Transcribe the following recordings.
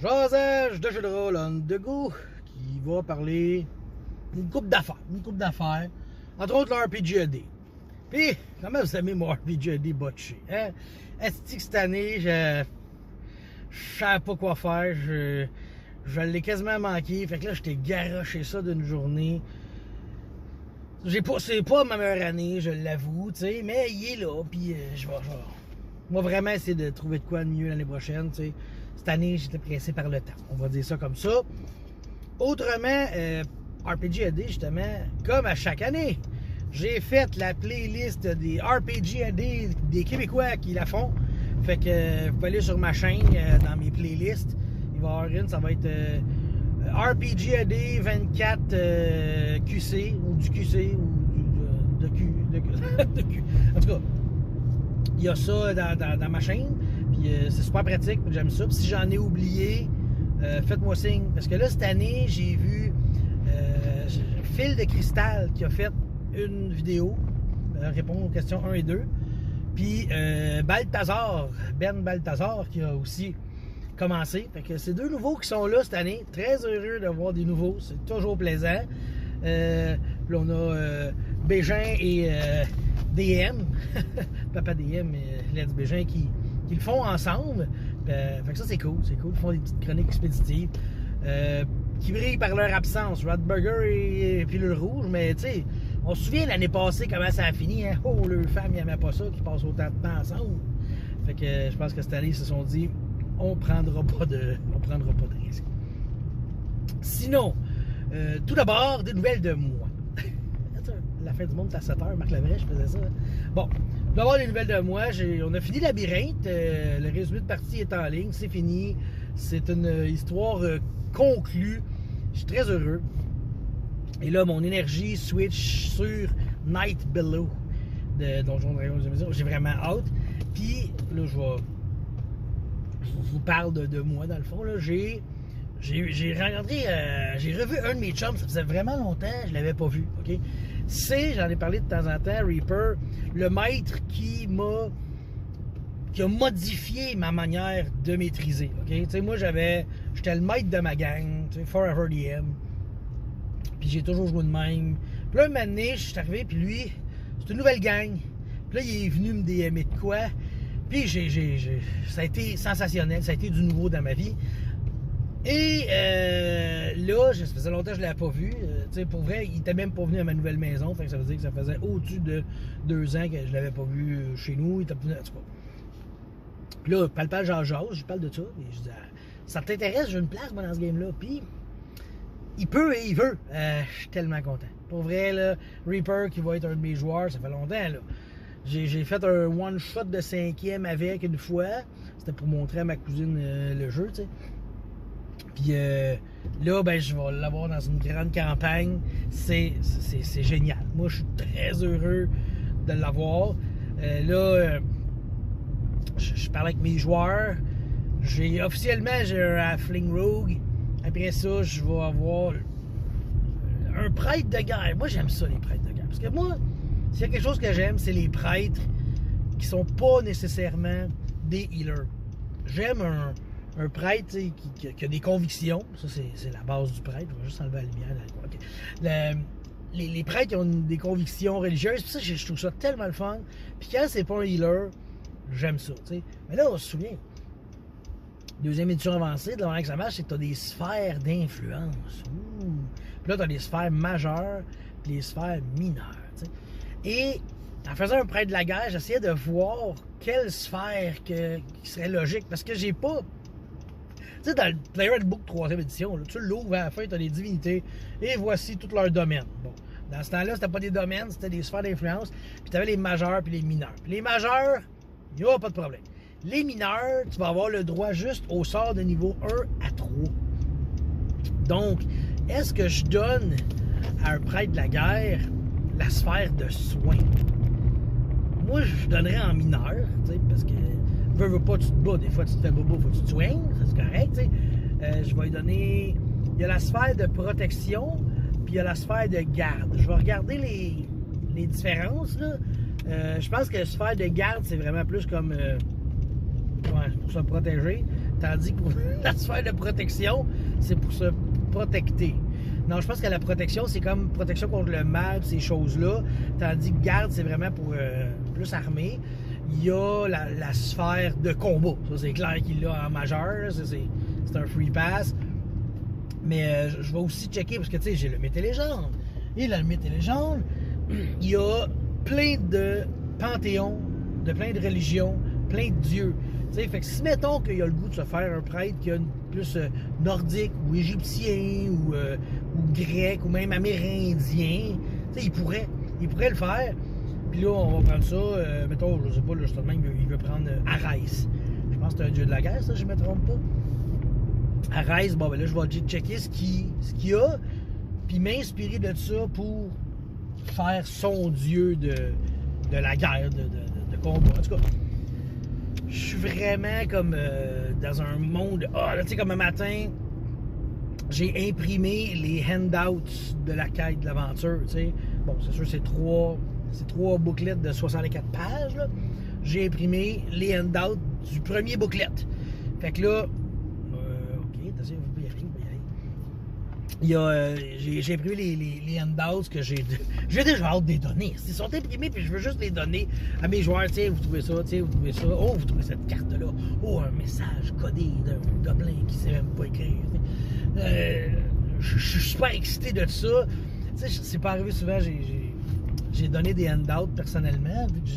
Jasage de jeu de rôle on the go qui va parler d'une couple d'affaires, entre autres le RPG-AD. Puis, comment vous aimez mon RPG-AD botché, hein? Est-ce que cette année, je savais pas quoi faire, je l'ai quasiment manqué, fait que là, j'étais garoché ça d'une journée. C'est pas ma meilleure année, je l'avoue, tu sais, mais il est là, puis je vais vraiment essayer de trouver de quoi de mieux l'année prochaine, tu sais. Cette année, j'étais pressé par le temps, on va dire ça comme ça. Autrement, RPG-AD, justement, comme à chaque année, j'ai fait la playlist des RPG-AD des Québécois qui la font. Fait que vous pouvez aller sur ma chaîne, dans mes playlists. Il va y avoir une, ça va être RPG-AD 24 QC, ou du QC, ou de Q. En tout cas, il y a ça dans ma chaîne. Puis c'est super pratique, j'aime ça. Puis si j'en ai oublié, faites-moi signe. Parce que là, cette année, j'ai vu Phil de Cristal qui a fait une vidéo, répondre aux questions 1 et 2. Puis Balthazar, Ben Balthazar, qui a aussi commencé. Fait que c'est deux nouveaux qui sont là cette année. Très heureux de voir des nouveaux. C'est toujours plaisant. Puis on a Bégin et DM. Papa DM et Let's Bégin qui le font ensemble. Fait que ça, c'est cool. C'est cool. Ils font des petites chroniques expéditives qui brillent par leur absence. Radburger et Pilule Rouge. Mais tu sais, on se souvient l'année passée comment ça a fini. Hein? Oh, leurs femmes n'aimaient pas ça, qu'ils passent autant de temps ensemble. Fait que je pense que cette année, ils se sont dit, on prendra pas de risque. Sinon, tout d'abord, des nouvelles de moi. La fin du monde, c'est à 7h, Marc Labrèche faisait ça. Bon, d'abord, des nouvelles de moi. On a fini Labyrinthe. Le résumé de partie est en ligne. C'est fini. C'est une histoire conclue. Je suis très heureux. Et là, mon énergie switch sur Night Below de Donjons Dragons de Maison. J'ai vraiment hâte. Puis, là, je vous parle de moi, dans le fond. Là, j'ai rencontré, j'ai revu un de mes chums. Ça faisait vraiment longtemps, je l'avais pas vu. OK? J'en ai parlé de temps en temps, Reaper, le maître qui a modifié ma manière de maîtriser. OK? Tu sais, moi, j'étais le maître de ma gang, tu sais, Forever DM. Puis j'ai toujours joué de même. Puis là, un moment donné, je suis arrivé, puis lui, c'est une nouvelle gang. Puis là, il est venu me DMer de quoi. Puis ça a été sensationnel, ça a été du nouveau dans ma vie. Et là, ça faisait longtemps que je ne l'avais pas vu. Pour vrai, il n'était même pas venu à ma nouvelle maison. Fait que ça veut dire que ça faisait au-dessus de 2 ans que je ne l'avais pas vu chez nous. Il était venu, en tout cas. Puis là, palpal, je parle de ça. Et je dis, ça t'intéresse, j'ai une place moi, dans ce game-là. Puis, il peut et il veut. Je suis tellement content. Pour vrai, là, Reaper qui va être un de mes joueurs, ça fait longtemps. Là. J'ai fait un one-shot de 5e avec une fois. C'était pour montrer à ma cousine le jeu, tu sais. Puis là, ben, je vais l'avoir dans une grande campagne. C'est génial. Moi, je suis très heureux de l'avoir. Là, je parle avec mes joueurs. Officiellement, j'ai un Halfling Rogue. Après ça, je vais avoir un prêtre de guerre. Moi, j'aime ça, les prêtres de guerre. Parce que moi, s'il y a quelque chose que j'aime, c'est les prêtres qui sont pas nécessairement des healers. J'aime un prêtre qui a des convictions. Ça, c'est la base du prêtre. Je vais juste enlever la lumière. Okay. Les prêtres qui ont des convictions religieuses, ça, je trouve ça tellement le fun. Puis quand c'est pas un healer, j'aime ça. T'sais. Mais là, on se souvient, deuxième édition avancée, de la manière que ça marche, c'est que tu as des sphères d'influence. Puis là, tu as des sphères majeures et des sphères mineures. T'sais. Et en faisant un prêtre de la guerre, j'essayais de voir quelle sphère qui serait logique. Parce que j'ai pas... Tu sais, dans le Player Book 3e édition, là, tu l'ouvres à la fin, tu as des divinités, et voici tout leur domaine. Bon, dans ce temps-là, c'était pas des domaines, c'était des sphères d'influence, puis tu avais les majeurs puis les mineurs. Puis les majeurs, il n'y a pas de problème. Les mineurs, tu vas avoir le droit juste au sort de niveau 1 à 3. Donc, est-ce que je donne à un prêtre de la guerre la sphère de soins? Moi, je donnerais en mineur, tu sais, parce que veux pas, tu te bats, des fois tu te fais bobo, faut que tu te soignes, c'est correct, tu sais. Je vais lui donner, il y a la sphère de protection, puis il y a la sphère de garde. Je vais regarder les différences, là. Je pense que la sphère de garde, c'est vraiment plus comme pour se protéger. Tandis que pour la sphère de protection, c'est pour se protecter. Non, je pense que la protection, c'est comme protection contre le mal, ces choses-là. Tandis que garde, c'est vraiment pour plus armé. Il y a la sphère de combat. Ça, c'est clair qu'il l'a en majeur. C'est un free pass. Mais je vais aussi checker parce que, tu sais, j'ai le mythe et légende. Et là, le mythe et légende, il y a plein de panthéons, de plein de religions, plein de dieux. Tu sais, fait que si, mettons qu'il y a le goût de se faire un prêtre qui a une plus nordique ou égyptien ou grec ou même amérindien, tu sais, il pourrait le faire. Puis là, on va prendre ça, mettons, je sais pas, là, justement, il veut prendre Arès. Je pense que c'est un dieu de la guerre, ça, je me trompe pas. Arès, bon, ben là, je vais checker ce qu'il y a, puis m'inspirer de ça pour faire son dieu de la guerre, de combat. En tout cas, je suis vraiment comme dans un monde... Ah, là, tu sais, comme un matin, j'ai imprimé les handouts de la quête de l'aventure, tu sais. Bon, c'est sûr, c'est trois bouclettes de 64 pages, là. J'ai imprimé les handouts du premier booklet. Fait que là... OK, attention, vous pouvez y aller, j'ai imprimé les handouts que j'ai déjà hâte de les donner. Ils sont imprimés puis je veux juste les donner à mes joueurs. Tiens, vous trouvez ça, tiens, vous trouvez ça. Oh, vous trouvez cette carte-là. Oh, un message codé d'un gobelin qui sait même pas écrire. Je suis super excité de ça. Tu sais, c'est pas arrivé souvent, j'ai donné des handouts personnellement, vu que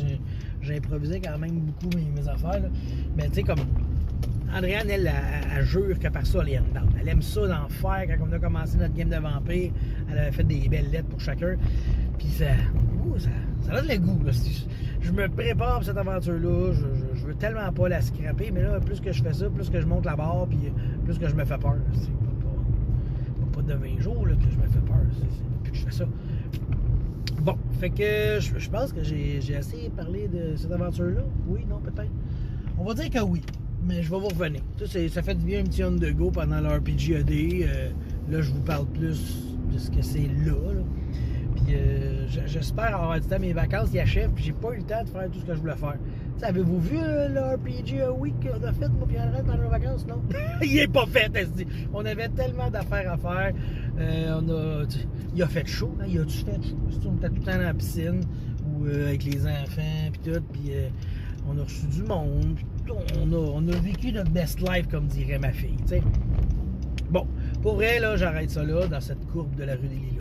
j'ai improvisé quand même beaucoup mes affaires. Là. Mais tu sais, comme... Andréane, elle jure que par ça, les handouts. Elle aime ça d'en faire. Quand on a commencé notre game de vampire, elle avait fait des belles lettres pour chacun. Puis ça donne le goût. Là. Je me prépare pour cette aventure-là. Je veux tellement pas la scraper, mais là, plus que je fais ça, plus que je monte la barre, puis plus que je me fais peur. C'est pas de 20 jours là, que je me fais peur. C'est depuis que je fais ça. Bon, fait que je pense que j'ai assez parlé de cette aventure-là. Oui, non, peut-être. On va dire que oui. Mais je vais vous revenir. Ça fait du bien un petit on the go pendant l'RPG-AD. Là, je vous parle plus de ce que c'est là. Puis j'espère avoir du temps. Mes vacances, ils achèvent. Puis j'ai pas eu le temps de faire tout ce que je voulais faire. T'sais, avez-vous vu l'RPG Week qu'on a fait, moi puis André, pendant nos vacances, non? Il est pas fait, on avait tellement d'affaires à faire. Il a fait chaud. Hein? Il a-tu fait chaud? On était tout le temps dans la piscine ou avec les enfants puis tout. Puis on a reçu du monde. On a vécu notre best life, comme dirait ma fille. T'sais. Bon, pour vrai, là, j'arrête ça là, dans cette courbe de la rue des Lilas.